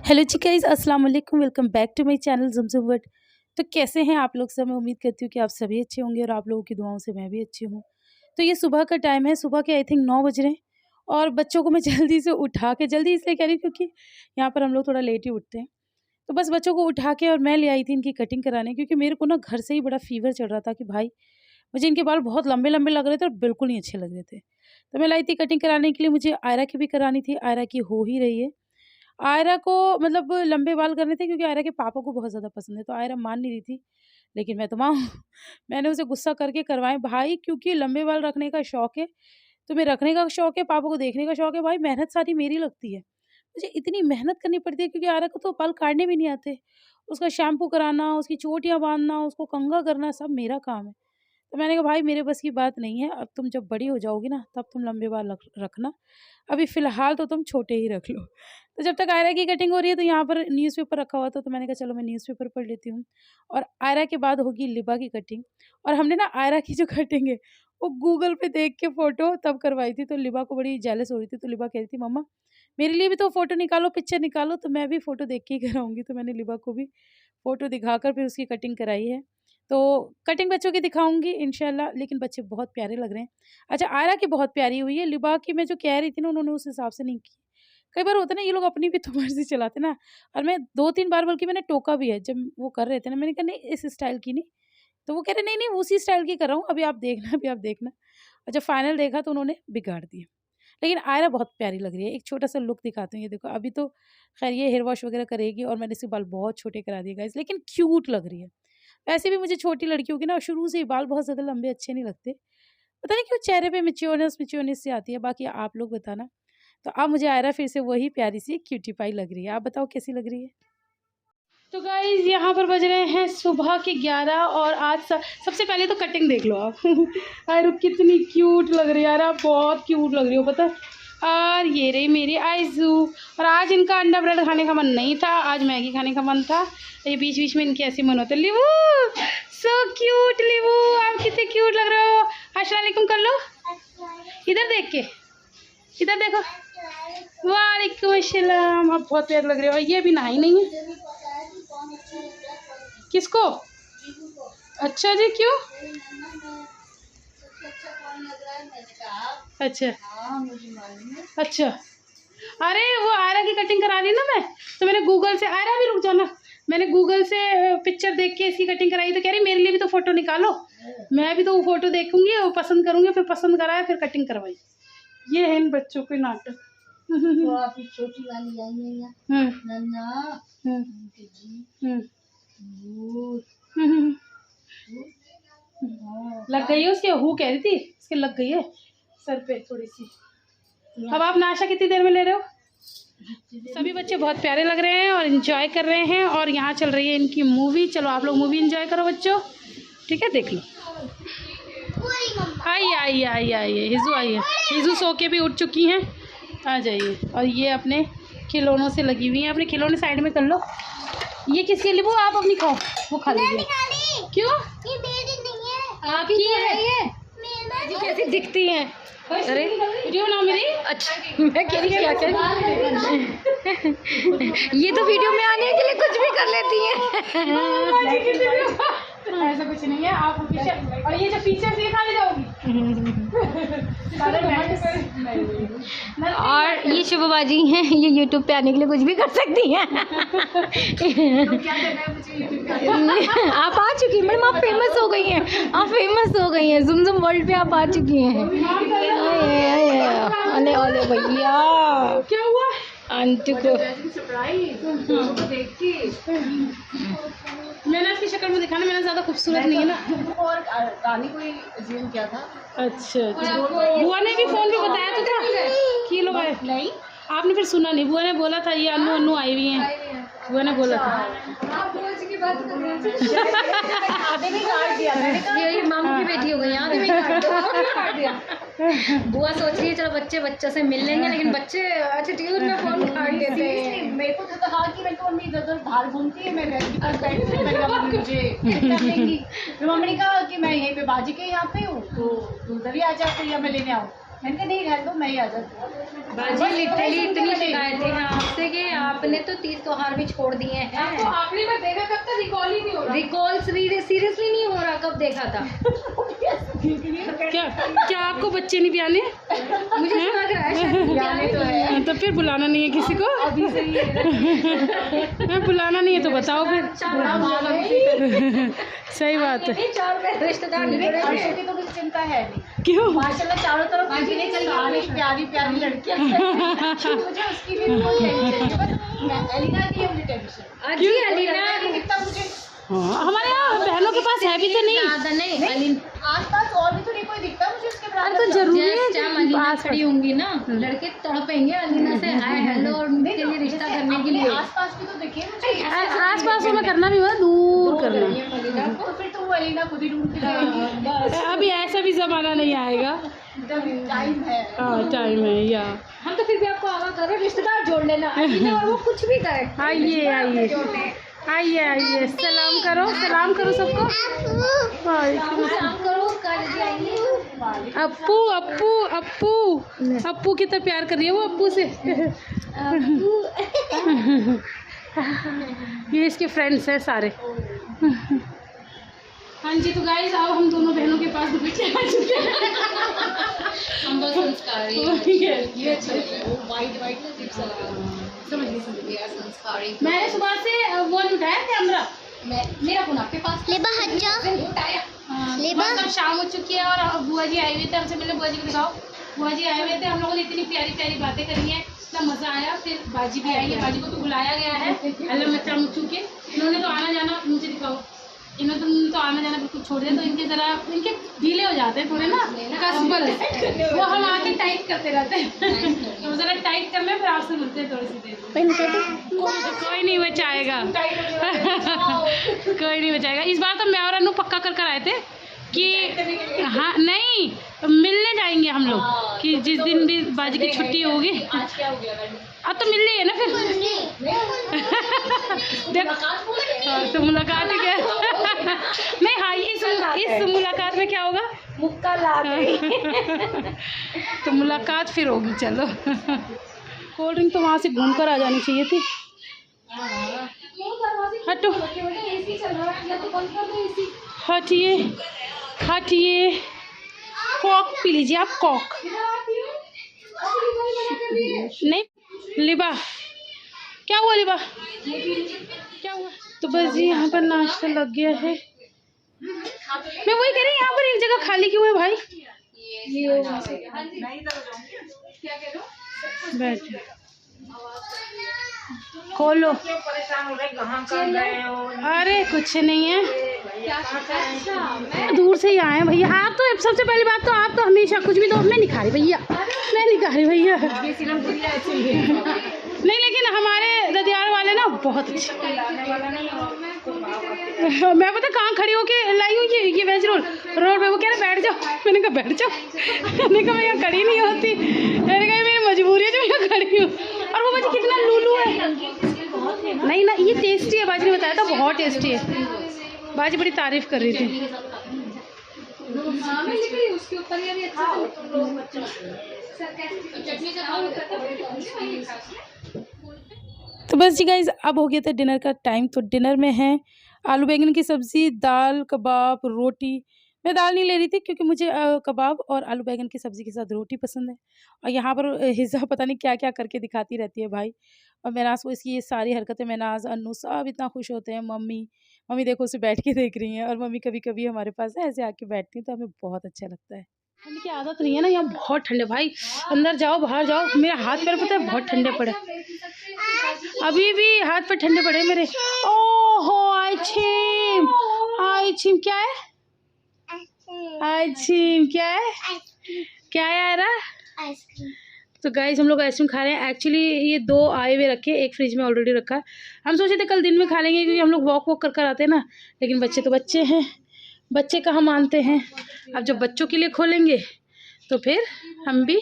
Hello जी guys, अस्सलाम वालेकुम। Welcome back to my channel Zamzam world. तो कैसे हैं आप लोग सब? मैं उम्मीद करती हूँ कि आप सभी अच्छे होंगे और आप लोगों की दुआओं से मैं भी अच्छी हूँ। तो ये सुबह का टाइम है, सुबह के आई थिंक 9 बज रहे हैं और बच्चों को मैं जल्दी से उठा के, जल्दी इसलिए कह रही हूँ क्योंकि यहाँ पर हम लोग थोड़ा लेट ही उठते हैं। तो बस बच्चों को उठा के और मैं ले आई थी इनकी कटिंग कराने, क्योंकि मेरे को ना घर से ही बड़ा फ़ीवर चढ़ रहा था कि भाई मुझे इनके बाल बहुत लंबे-लंबे लग रहे थे और बिल्कुल नहीं अच्छे लग रहे थे। तो मैं लाई थी कटिंग कराने के लिए, मुझे आयरा की भी करानी थी, आयरा की हो ही रही है। आयरा को मतलब लंबे बाल करने थे क्योंकि आयरा के पापा को बहुत ज़्यादा पसंद है, तो आयरा मान नहीं रही थी, लेकिन मैं तो माँ हूँ। मैंने उसे गुस्सा करके करवाए भाई, क्योंकि लंबे बाल रखने का शौक है, तुम्हें रखने का शौक है, पापा को देखने का शौक है, भाई मेहनत सारी मेरी लगती है। मुझे इतनी मेहनत करनी पड़ती है क्योंकि आयरा को तो बाल काटने भी नहीं आते। उसका शैम्पू कराना, उसकी चोटियाँ बाँधना, उसको कंघा करना सब मेरा काम है। तो मैंने कहा भाई मेरे बस की बात नहीं है, अब तुम जब बड़ी हो जाओगी ना तब तुम लंबे बाल रखना, अभी फ़िलहाल तो तुम छोटे ही रख लो। तो जब तक आयरा की कटिंग हो रही है तो यहाँ पर न्यूज़पेपर रखा हुआ था, तो मैंने कहा चलो मैं न्यूज़पेपर पढ़ लेती हूँ। और आयरा के बाद होगी लिबा की कटिंग। और हमने ना आयरा की जो कटिंग है वो गूगल पे देख के फ़ोटो तब करवाई थी, तो लिबा को बड़ी जेलस हो रही थी, तो लिबा कह रही थी मम्मा मेरे लिए भी तो फ़ोटो निकालो, पिक्चर निकालो, तो मैं भी फ़ोटो देख के ही कराऊँगी। तो मैंने लिबा को भी फ़ोटो दिखाकर फिर उसकी कटिंग कराई है। तो कटिंग बच्चों की दिखाऊँगी इंशाल्लाह, लेकिन बच्चे बहुत प्यारे लग रहे हैं। अच्छा, आयरा की बहुत प्यारी हुई है, लिबा की मैं जो कह रही थी ना उन्होंने उस हिसाब से नहीं की। कई बार होता है ना ये लोग अपनी भी तो मर्ज़ी चलाते हैं ना, और मैं 2-3 बार बल्कि मैंने टोका भी है जब वो कर रहे थे ना, मैंने कहा नहीं इस स्टाइल की नहीं, तो वो कह रहे नहीं, नहीं उसी स्टाइल की कर रहा हूँ, अभी आप देखना, अभी आप देखना। और जब फाइनल देखा तो उन्होंने बिगाड़ दिया। लेकिन आयरा बहुत प्यारी लग रही है। एक छोटा-सा लुक दिखाती हूँ, ये देखो अभी तो ख़ैर ये हेयर वॉश वग़ैरह करेगी और मैंने इसके बाल बहुत छोटे करा दिए गाइज़, लेकिन क्यूट लग रही है। वैसे भी मुझे छोटी लड़कियों के ना शुरू से ही बाल बहुत ज़्यादा लंबे अच्छे नहीं लगते। पता नहीं क्यों चेहरे पे मैच्योरनेस मैच्योरनेस सी आती है, बाकी आप लोग बताना। तो अब मुझे आयरा फिर से वही प्यारी-सी क्यूटी पाई लग रही है। आप बताओ कैसी लग रही है? तो गाइज़ यहाँ पर बज रहे हैं सुबह के 11 और आज सबसे पहले तो कटिंग देख लो आप। अरे कितनी क्यूट लग रही है यार, आप बहुत क्यूट लग रही हो पता है। और ये रही मेरी आइज़ू। और आज इनका अंडा ब्रेड खाने का मन नहीं था, आज मैगी खाने का मन था। ये बीच बीच में इनके ऐसे मन होते। लिवू सो क्यूट, लिवू आप कितने क्यूट लग रहे हो। अस्सलाम वालेकुम कर लो, इधर देख के, इधर देखो। वालेकुम अस्सलाम, आप बहुत प्यारे लग रहे हो। ये भी नहाई नहीं है। किसको? अच्छा जी, क्यों? अच्छा अच्छा। अरे वो आयरा की कटिंग करा दी ना मैं, तो मैंने गूगल से, आयरा भी रुक जाना, मैंने गूगल से पिक्चर देख के इसकी कटिंग कराई, तो कह रही मेरे लिए भी तो फ़ोटो निकालो। मैं भी तो वो फ़ोटो देखूंगी और पसंद करूंगी, फिर पसंद कराया फिर कटिंग करवाई। ये है इन बच्चों के नाटक। तो आप छोटी वाली आई है नन्ना लग गई है उसके, हु कह रही थी इसके लग गई है सर पे थोड़ी सी। अब आप नाश्ता कितनी देर में ले रहे हो? सभी बच्चे बहुत प्यारे लग रहे हैं और एंजॉय कर रहे हैं, और यहाँ चल रही है इनकी मूवी। चलो आप लोग मूवी एंजॉय करो बच्चों, ठीक है? देख लो। आइए आइए आइए आइए, हिजू आइए। हिजू सो के भी उठ चुकी हैं, आ जाइए। और ये अपने खिलौनों से लगी हुई हैं, अपने खिलौने साइड में कर लो। ये किसके लिए? वो आप अपनी खाओ, वो खा लीजिए। क्यों? ये मेरी नहीं है, आपकी है ये? मेरा कैसी दिखती हैं? अरे वीडियो बनाओ मेरी। अच्छा मैं कह रही क्या कर ये तो वीडियो में आने के लिए कुछ भी कर लेती है। ऐसा कुछ नहीं है, आप पीछे, और ये जो फीचर्स ये खा ले जाओगी। और ये शुभबाजी हैं, ये यूट्यूब पे आने के लिए कुछ भी कर सकती हैं। तो क्या करना है मुझे यूट्यूब पे? आप आ चुकी हैं मैडम, आप फेमस हो गई हैं, आप फेमस हो गई हैं, ज़मज़म वर्ल्ड पे आप आ चुकी हैं। अरे अरे भैया क्या हुआ? आंटी को मैंने इसकी शक्ल में दिखाना, मैंने ज़्यादा खूबसूरत नहीं है ना। और रानी को ही अज्यूम किया था। अच्छा अच्छा, बुआ ने भी फ़ोन पे बताया तो था कि लोग आए। नहीं, आपने फिर सुना नहीं? बुआ ने बोला था ये अन्नू अन्नू आई हुई हैं, बुआ ने बोला था। आधे में काट दिया था। ये मामू की बेटी हो गई, आधे में काट दिया। बुआ सोच रही है चलो बच्चे बच्चों से मिल लेंगे, लेकिन बच्चे एटीट्यूड में फोन काट देते हैं। मेरे को तो कहा कि मैं तो मम्मी इधर बाहर घूमती है, मैं घर के पास बैठी हूँ, मैंने कहा मम्मी मुझे कर लेंगी। फिर मम्मी ने कहा कि मैं यहीं पे बाजी के यहाँ पे हूँ, तो तू उधर ही आ जा, फिर या मैं लेने आऊँ। मैंने कहा नहीं रहने दो, मैं ही आ जाती हूँ। बाजी लिटरली इतनी शिकायतें हैं आपसे कि आपने तो 30 त्योहार भी छोड़ दिए हैं। तो आखिरी में देखा कब तक रिकॉल ही नहीं हो रहा। रिकॉल सीरियसली नहीं हो रहा, कब देखा था? क्या आपको बच्चे नहीं ब्याने? मुझे लग रहा है शायद ब्याने तो है। तो फिर बुलाना नहीं है किसी को? अभी से ही बुलाना नहीं है तो बताओ फिर। सही बात है। 4 रिश्तेदार नहीं रहे। अर्शु की तो कुछ चिंता है नहीं, क्यों? माशाल्लाह चारों तरफ सारी प्यारी प्यारी लड़कियां हैं। मुझे उसकी भी कोई टेंशन नहीं, बस एलिना की मुझे टेंशन। अजी अलीना दिखता मुझे हाँ, हमारे यहाँ बहनों के पास है भी तो नहीं। ज्यादा नहीं। आसपास और भी तो नहीं कोई दिखता मुझे उसके अरे तो जरूरी है जब अलीना खड़ी होंगी ना, लड़के तड़पेंगे अलीना से हाय हेलो और उनके लिए रिश्ता करने के लिए। आसपास भी तो दिखे मुझे। आस पास में करना भी होगा, दूर करना। तो फिर तो वो अलीना खुद ही ढूंढ के लाएगी। अभी ऐसा भी जमाना नहीं आएगा। टाइम है। हाँ टाइम है या। हम तो फिर भी आपको आवा करो, रिश्तेदार जोड़ लेना अलीना, और वो कुछ भी करे। आइए आइए आइए, सलाम करो सबको। काम करो, कर आएंगे। अप्पू अप्पू अप्पू अप्पू कितना प्यार कर रही है वो अप्पू से। ये इसके फ्रेंड्स हैं सारे। हाँ जी, तो गाइस अब हम दोनों बहनों के पास बच्चे आ चुके हैं। हम बहुत संस्कारी ये अच्छा वाइट वाइट समझ गई। संस्कारी। मैंने सुबह से वो उठाया कैमरा, मेरा फोन आपके पास उठाया। बस अब शाम हो चुकी है और बुआ जी आए हुए थे हमसे मिलने। बुआ जी को दिखाओ, बुआ जी आए हुए थे, हम लोगों ने इतनी प्यारी प्यारी बातें करी हैं, इतना मज़ा आया। फिर बाजी भी आई है, बाजी को तो बुलाया गया है अल्लाह मच्चा मुच्चू के। इन्होंने तो आना जाना, मुझे दिखाओ, इन्होंने तो आना जाना बिल्कुल छोड़ दिया, तो इनके ज़रा इनके ढीले हो जाते हैं थोड़े ना कसबल, वो हम आके टाइट करते रहते हैं। तो ज़रा टाइट कर ले, फिर आपसे मिलते हैं थोड़ी सी देर। कोई नहीं बचाएगा, कोई नहीं बचाएगा। इस बार तो मैं और अनु पक्का कर आए थे कि हाँ नहीं मिलने जाएंगे हम लोग, कि जिस दिन भी बाजी की छुट्टी होगी। आज क्या हो गया? अब तो मिल रही है ना फिर। तो मुलाकात है क्या? नहीं हाँ, इस मुलाकात में क्या होगा? मुक्का ला गई। तो मुलाकात फिर होगी। चलो, कोल्ड ड्रिंक तो वहाँ से घूम कर आ जानी चाहिए थी। हटो, हटिए हटिए। कॉक पी लीजिए आप, कॉक। नहीं लिबा, क्या हुआ लिबा, क्या हुआ? तो बस जी यहाँ पर नाश्ता लग गया है। मैं वही कह रही, यहाँ पर एक जगह खाली क्यों है भाई? बैठ खोलो। अरे कुछ नहीं है, दूर से ही आए हैं भैया। आप तो सबसे पहली बात तो आप तो हमेशा कुछ भी तो मैं नहीं खा रही भैया, मैं नहीं खा रही भैया। नहीं लेकिन हमारे ददियार वाले ना बहुत अच्छे। मैं पता कहाँ खड़ी होके लाई हूँ ये वेज रोड पे। वो कह रहे बैठ जाओ, मैंने कहा बैठ जाओ। मैंने कहा मैं यहाँ खड़ी नहीं होती, मैंने कहा मेरी मजबूरी है जो मैं यहाँ खड़ी हूँ। और वो बाजी कितना लूलू है। नहीं ना, ये टेस्टी है, बाजी ने बताया था बहुत टेस्टी है। बाजी बड़ी तारीफ कर रही थी। उसके ऊपर तो बस जी गाइज, अब हो गया था डिनर का टाइम। तो डिनर में है आलू बैंगन की सब्ज़ी, दाल, कबाब, रोटी। मैं दाल नहीं ले रही थी क्योंकि मुझे कबाब और आलू बैंगन की सब्ज़ी के साथ रोटी पसंद है। और यहाँ पर हिज़ा पता नहीं क्या क्या करके दिखाती रहती है भाई। और मेनाज को इसकी ये सारी हरकतें, मेनाज अन्नू सब इतना खुश होते हैं। मम्मी देखो उसे बैठ के देख रही हैं। और मम्मी कभी कभी हमारे पास ऐसे आके बैठती हैं तो हमें बहुत अच्छा लगता है। ठंड की आदत नहीं है ना, यहाँ बहुत ठंडे भाई। अंदर जाओ बाहर जाओ, मेरा हाथ पैर पता है बहुत ठंडे पड़े, अभी भी हाथ पे ठंडे पड़े मेरे। ओहो आइछिम क्या है? आइछिम क्या है? क्या है यारा? तो गाइस हम लोग आइसक्रीम खा रहे हैं। एक्चुअली ये 2 आए हुए रखे, एक फ्रिज में ऑलरेडी रखा है। हम सोचे थे कल दिन में खा लेंगे क्योंकि हम लोग वॉक कर कर आते हैं ना, लेकिन बच्चे तो बच्चे हैं, बच्चे कहाँ मानते हैं। अब जब बच्चों के लिए खोलेंगे तो फिर हम भी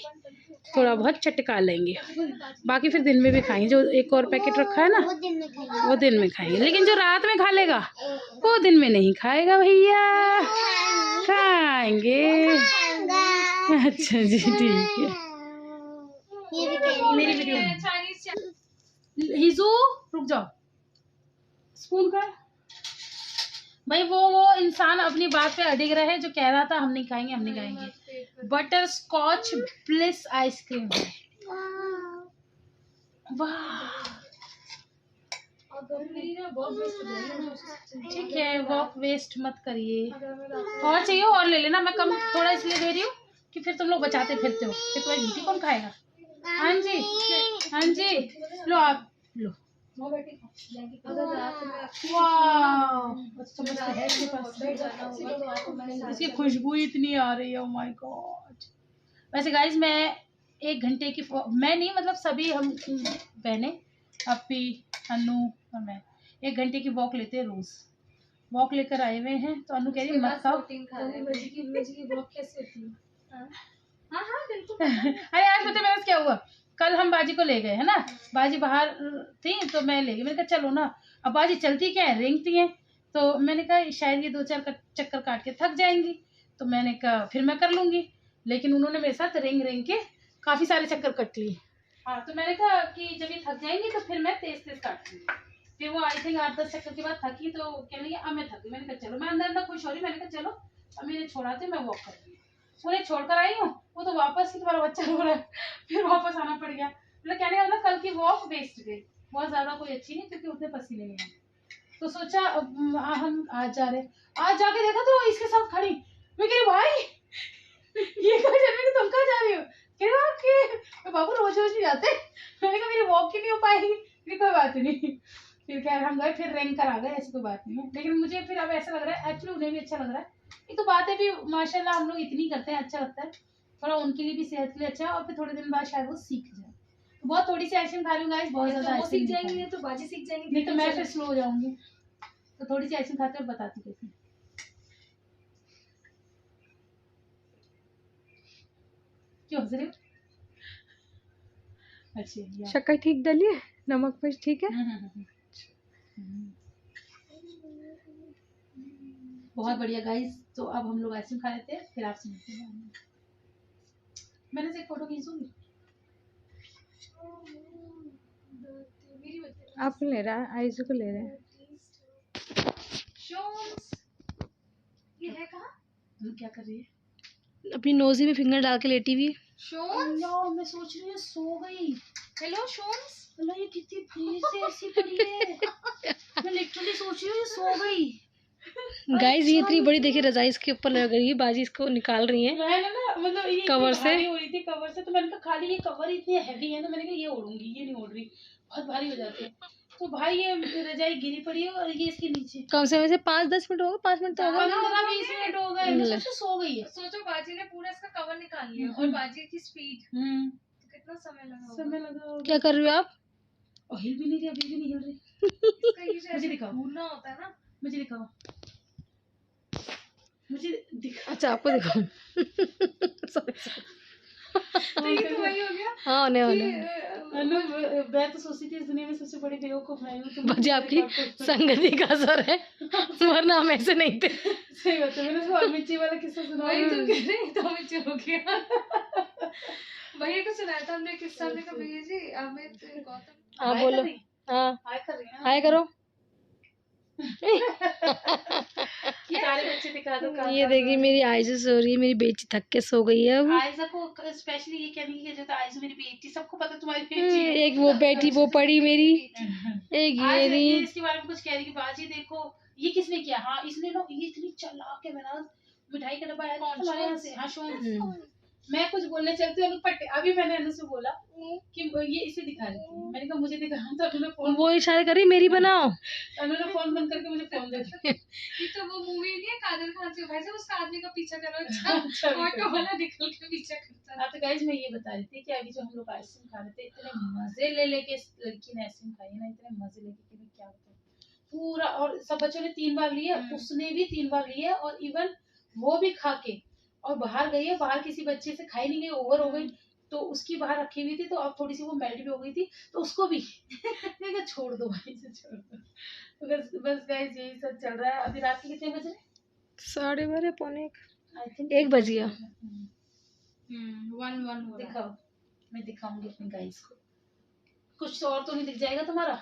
थोड़ा बहुत चटका लेंगे, बाकी फिर दिन में भी खाएंगे। जो एक और पैकेट रखा है ना वो दिन में खाएंगे, लेकिन जो रात में खा लेगा वो दिन में नहीं खाएगा भैया, खाएंगे। अच्छा जी ठीक है। ये भी कह मेरी वीडियो चाइनीज हिजू रुक जाओ। स्पून का भाई वो इंसान अपनी बात पे अडिग रहे जो कह रहा था हम नहीं खाएंगे हम नहीं खाएंगे। बटर स्कॉच ब्लिस आइसक्रीम है। वाह ठीक है वॉक वेस्ट मत करिए। और चाहिए और ले लेना, मैं कम थोड़ा इसलिए दे रही हूँ कि फिर तुम लोग बचाते फिरते हो, फिर तुम्हारी ड्यूटी कौन खाएगा। हाँ जी हाँ जी लो आप लो। वाह चम्मच तो है इसके पास। इसकी खुशबू ही इतनी आ रही है, ओ माय गॉड। वैसे गाइज मैं 1 घंटे की मैं नहीं मतलब सभी हम बहने अपी अनु और मैं 1 घंटे की वॉक लेते हैं रोज। वॉक लेकर आए हुए हैं तो अनु कह रही मत खाओ। वॉक कैसे होती है? हाँ हाँ बिल्कुल। अरे आज पता है मेरे साथ क्या हुआ। कल हम बाजी को ले गए है ना, बाजी बाहर थी तो मैं ले गई। मैंने कहा चलो ना, अब बाजी चलती क्या है रेंगती है, तो मैंने कहा शायद ये 2-4 चक्कर काट के थक जाएंगी, तो मैंने कहा फिर मैं कर लूंगी। लेकिन उन्होंने मेरे साथ रेंग रेंग के काफी सारे चक्कर कट लिए। हाँ तो मैंने कहा कि जब ये थक जाएंगी तो फिर मैं तेज तेज काटूंगी। फिर वो आई थिंक 8-10 चक्कर के बाद थकी तो कहने लगी अब मैं थकी। मैंने कहा चलो, मैं अंदर अंदर खुश हो रही, मैंने कहा चलो अब मेरे छोड़ाते मैं वॉक कर रही हूँ। उन्हें छोड़कर आई हूँ, वो तो वापस ही तुम्हारा बच्चा रो रहा है, फिर वापस आना पड़ गया। मतलब कहने का मतलब कल की वॉक वेस्ट गई, बहुत ज्यादा कोई अच्छी नहीं क्योंकि उतने पसीने नहीं आए। तो सोचा हम आज जा रहे, आज जाके देखा तो इसके साथ खड़ी। मैं कह रही भाई ये कहा जाने कि तुम कहाँ जा रही हो, कह रही आपके बाबू रोज रोज नहीं जाते। मैंने कहा मेरी वॉक की नहीं हो पाएगी, फिर कोई बात नहीं। फिर खैर हम गए, फिर रैंक कर आ गए, ऐसी कोई बात नहीं है। लेकिन मुझे फिर अब ऐसा लग रहा है एक्चुअली उन्हें भी अच्छा लग रहा है। ये तो बातें भी माशाल्लाह हम लोग इतनी करते हैं, अच्छा लगता है। थोड़ा उनके लिए भी सेहत के लिए अच्छा है और फिर थोड़े दिन बाद शायद वो सीख जाए। तो बहुत थोड़ी सी आइसक्रीम खा रही हूँ गाइस, बहुत ज्यादा वो आइसक्रीम सीख जाएंगी तो बाजी सीख जाएंगी, नहीं तो मैं फिर स्लो हो जाऊंगी। तो थोड़ी सी आइसक्रीम खाते हुए बताती कैसे। क्यों हंस रही हो? अच्छा शक्कर ठीक डालिए, नमक मिर्च ठीक है। बहुत बढ़िया गाइस। तो अब हम लोग आइसक्रीम खा लेते हैं, फिर आपसे मिलते हैं। मैंने से एक फोटो खींचूंगी। आप ले रहा है, आइजू को ले रहे हैं। ये है कहाँ? तुम क्या कर रही है? अपनी नोजी में फिंगर डाल के लेटी हुई। अल्लाह मैं सोच रही हूँ सो गई। हेलो शोन्स। अल्लाह ये कितनी भीड़ से ऐसी पड़ी है। मैं लिटरली सोच रही हूँ ये सो गई। गाइस ये इतनी बड़ी देखिए रजाई इसके ऊपर लग रही है, बाजी इसको निकाल रही है मैंने ना मतलब ये कवर से। भारी हो रही थी कवर से, तो मैंने कहा खाली ये कवर इतनी हैवी है, तो मैंने कहा ये ओढ़ूंगी, ये नहीं ओढ़ रही, बहुत भारी हो जाती है। तो भाई ये रजाई गिरी पड़ी है और ये इसके नीचे कम से कम 5-10 मिनट हो गए, 5 मिनट तो हो गए। 15-20 मिनट हो गए। मैं सोचा सो गई है। सोचो बाजी ने पूरा इसका कवर निकाल लिया और बाजी की स्पीड, कितना समय लगा होगा। समय लगा। क्या कर रही हो आप? और हिल भी नहीं रही, अभी भी नहीं हिल रही। इसका ये मुझे मुझे दिखाओ। घूरना होता है ना। मुझे दिखाओ, मुझे दिखाओ। अच्छा आपको दिखाओ। तो ये तो वही हो गया। हाँ होने अनु मैं तो सोचती थी इस दुनिया में सबसे बड़ी बेवकूफ मैं हूँ। बाजी आपकी संगति का असर है, वरना हम ऐसे नहीं थे। सही बात है। मैंने उसको मिर्ची वाला किस्सा सुना। वही तो कह रहे हैं, तो मिर्ची हो गया। भैया को सुनाया था हमने किस्सा, हमने कहा भैया जी अमित गौतम। हाँ बोलो। हाँ हाय कर रही है। हाय करो। सारे बच्चे दिखा दो। ये देखिए मेरी आयशा सो रही है, मेरी बेटी थक के सो गई है अब। आयशा को स्पेशली ये कहने की जरूरत है, आयशा मेरी बेटी, सबको पता तुम्हारी बेटी है। एक वो बेटी वो पड़ी मेरी, एक आज ये ये नहीं। इसके बारे में कुछ कह रही कि बाजी देखो ये किसने किया। हाँ इसने ना ये इतनी चालाक है। मेरा मिठाई का डब्बा आया था हमारे यहाँ से। हाँ शोन मैं कुछ बोलने चलती हूँ पट्टे। अभी मैंने अनु से बोला कि ये इसे दिखा रही थी, मैंने कहा मुझे दिखा, तो अनु ने फोन वो इशारा करी मेरी बनाओ। अनु ने फोन बंद करके मुझे फोन दे दिया। ये तो वो मूवी नहीं है काजल खान से, भाई साहब उस आदमी का पीछा करो। अच्छा ऑटो वाला निकल के पीछा करता है। हाँ तो गाइस मैं ये बता रही थी कि अभी जो हम लोग आइसक्रीम खा रहे थे, इतने मजे ले लेके इस लड़की ने आइसक्रीम खाई ना, इतने मजे लेके कि मैं क्या बताऊं पूरा। और सब बच्चों ने 3 बार लिया, उसने भी 3 बार लिया, और इवन वो भी खा के और बाहर गई है। बाहर किसी बच्चे से खाई नहीं गई, ओवर हो गई, तो उसकी बाहर रखी हुई थी, तो अब थोड़ी सी वो मेल्ट भी हो गई थी, तो उसको भी मैंने कहा छोड़ दो भाई से, छोड़ दो। तो बस गाइस यही सब चल रहा है। अभी रात के कितने बज रहे? 12:30 पौने 1 आई थिंक 1 बज गया। वन वन हो रहा है। दिखाओ, मैं दिखाऊंगी अपनी गाइस को। कुछ और तो नहीं दिख जाएगा तुम्हारा।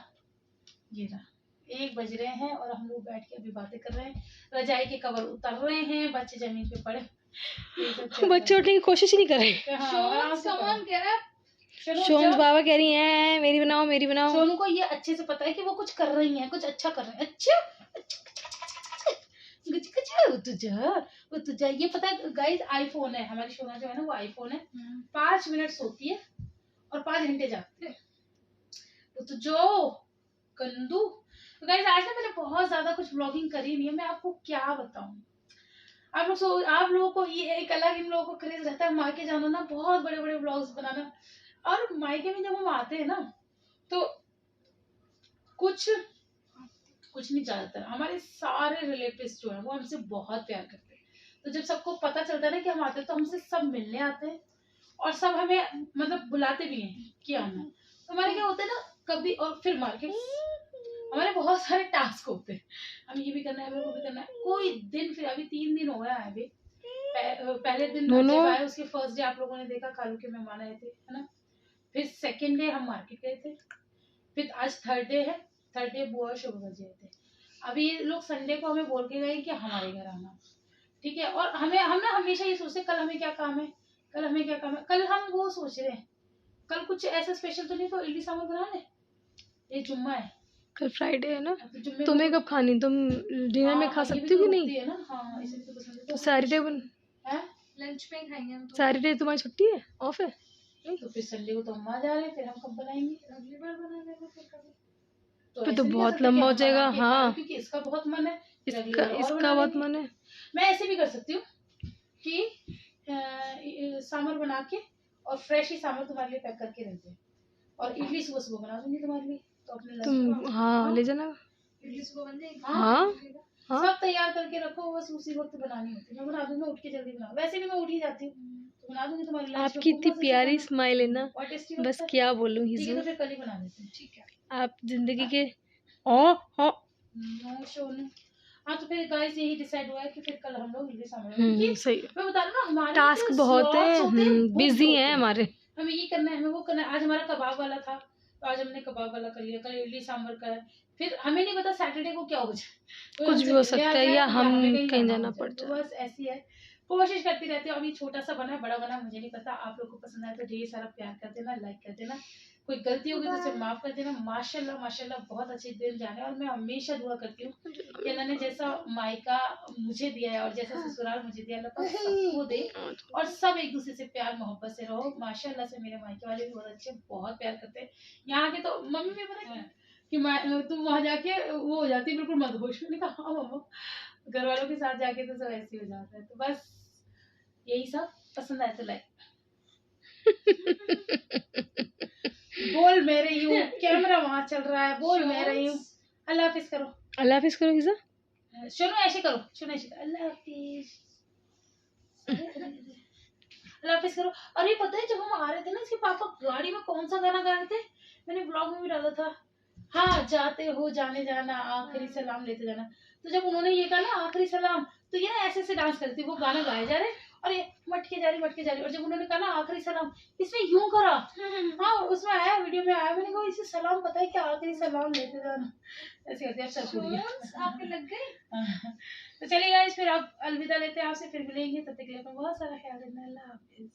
ये रहा, 1 बज रहे हैं और हम लोग बैठ के अभी बातें कर रहे हैं। रजाई के कवर उतर रहे हैं, बच्चे जमीन पे पड़े। यही सब चल रहा बच्चे उठने की कोशिश ही नहीं कर रहे। है। हाँ, आराम से कमान पढ़ो। कह रहा है चलो, सोम्स जब बाबा कह रही हैं मेरी बनाओ मेरी बनाओ। सोनू को ये अच्छे से पता है कि वो कुछ कर रही हैं, कुछ अच्छा कर रहे हैं। अच्छा वो तुझा ये पता है गाइस, आईफोन है हमारी सोना जो है ना, वो आईफोन है। 5 मिनट सोती है और 5 घंटे जागती है। तो जो कंदू। तो गाइस आज ना मैंने बहुत ज्यादा कुछ ब्लॉगिंग करी नहीं है, मैं आपको क्या बताऊं। आप लोगों को ये एक अलग, इन लोगों को क्रेज रहता है मायके जाना ना, बहुत बड़े बड़े ब्लॉग्स बनाना। और मायके में जब हम आते हैं ना, तो कुछ नहीं, ज्यादातर हमारे सारे रिलेटिव्स जो है वो हमसे बहुत प्यार करते हैं। तो जब सबको पता चलता है ना कि हम आते हैं, तो हमसे सब मिलने आते हैं और सब हमें मतलब बुलाते भी हैं कि आना। तो हमारे क्या होता है ना, कभी और फिर मार्केट, हमारे बहुत सारे टास्क होते हैं, हम ये भी करना है, वो भी करना है। कोई दिन, फिर अभी 3 दिन हो गए आए भी। पहले दिन दोनों जब आए उसके फर्स्ट डे आप लोगों ने देखा, कालू के मेहमान आए थे, है ना। फिर सेकेंड डे हम मार्केट गए थे। फिर आज थर्ड डे है, थर्ड डे बुआ और शुभ बजे थे। अभी ये लोग संडे को हमें बोल के गए कि हमारे घर आना, ठीक है। और हम ना हमेशा ये सोचते कल हमें क्या काम है, कल हमें क्या काम है। कल हम वो सोच रहे हैं, कल कुछ ऐसा स्पेशल तो नहीं, तो इडली सांभर बना ले। ये जुम्मा है, कल फ्राइडे है ना। तो जुम्मे तुम्हें कब खानी, तुम डिनर में खा सकती हो कि नहीं? है ना, हाँ इसे भी तो पसंद है। तो सैटरडे बन, हैं? लंच में खाएंगे हम तो। सैटरडे तुम्हारी छुट्टी है, ऑफ है? तो फिर संडे को तो हम आ जा रहे हैं, फिर हम कब बनाएंगे? अगली बार बना लेना फिर कभी। तो फिर ऐसे तो नहीं बहुत कर सकते लंबा कि हो हम जाएगा, बना के हाँ। खाएं, क्योंकि इसका बहुत मन है। फिर अगली इसका बार और इसका बना बहुत लेंगे। मन है। मैं ऐसे भी कर सकती हूँ कि सांभर बना के और फ्रेश ही सांभर तुम्हारे लिए पैक करके रख दे, और इडली सुबह सुबह बना दूंगी तुम्हारे लिए, तो अपने लंच तुम हाँ ले जाना। इडली सुबह बन जाएगी। हाँ हाँ सब तैयार करके रखो, बस उसी वक्त बनानी होती है। मैं बना दूंगी, उठ के जल्दी बना, वैसे भी मैं उठ ही जाती हूँ, तो बना दूंगी तुम्हारे लंच आपकी इतनी प्यारी स्माइल है ना, और टेस्टी बस क्या बोलूं ठीक है, हिजू। तो फिर कल ही बना देते हैं। ठीक है। आप जिंदगी के ओ हो नो सोनू। हाँ, तो फिर गाइस यही डिसाइड हुआ है कि फिर कल हम लोग इडली सांभर बनाएंगे। सही। मैं बता रहा हूँ ना, हमारे टास्क जो बहुत है, slots होते हैं, वो बिजी होते हैं हमारे। हमें ये करना है, हमें वो करना है। आज हमारा कबाब वाला था, तो आज हमने कबाब वाला कर लिया। कल इडली सांभर का है, फिर हमें नहीं पता सैटरडे को क्या हो जाए, कुछ भी हो सकता है, या हम हमें कहीं जाना हो जाए। पड़ तो जाए। बस ऐसी है, कोशिश करती रहती हूँ। अभी छोटा सा बना है, बड़ा बना मुझे नहीं पता। आप लोग को पसंद आए तो ढेर सारा प्यार कर देना, लाइक कर देना। कोई गलती होगी तो उसे माफ कर देना। माशाल्लाह माशाल्लाह बहुत अच्छे दिन जा रहे हैं, और मैं हमेशा दुआ करती हूँ कि अल्लाह ने जैसा मायका मुझे दिया है और जैसा ससुराल मुझे दिया, अल्लाह पाक सबको दे, और सब एक दूसरे से प्यार मोहब्बत से रहो। माशाल्लाह से मेरे मायके वाले भी बहुत अच्छे, बहुत प्यार करते हैं। यहाँ के तो मम्मी भी पता है कि तुम वहां जाके वो हो जाती है बिल्कुल मदहोश। मैंने कहा हाँ मम्मा, घर वालों के साथ जाके तो सब ऐसे हो जाता है। तो बस यही सब, पसंद आए तो लाइक। बोल मैं रही हूँ, कैमरा वहां चल रहा है, बोल मैं रही हूँ। अल्लाह हाफिज करो, अल्लाह हाफिज करो हिजा। सुनो ऐसे करो, सुनो ऐसे करो, अल्लाह हाफिज, अल्लाह हाफिज करो। और ये पता है जब हम आ रहे थे ना, इसके पापा गाड़ी में कौन सा गाना गा रहे थे, मैंने ब्लॉग में भी डाला था। हाँ, जाते हो जाने जाना, आखिरी सलाम लेते जाना। तो जब उन्होंने ये कहा ना आखिरी सलाम, तो ये ना ऐसे ऐसे डांस करती, वो गाना गाए जा रहे और ये मटके जा रही। और जब उन्होंने कहा ना आखिरी सलाम, इसमें यूं करा। हाँ, उसमें आया, वीडियो में आया। मैंने कहा इसे सलाम पता है कि आखिरी सलाम लेते जाना, ऐसे करते हैं। सब आपके लग गए। तो चलिए गाइस, फिर आप अलविदा लेते हैं आपसे, फिर मिलेंगे। तब तक के लिए अपना बहुत सारा ख्याल रखना। अल्लाह हाफिज।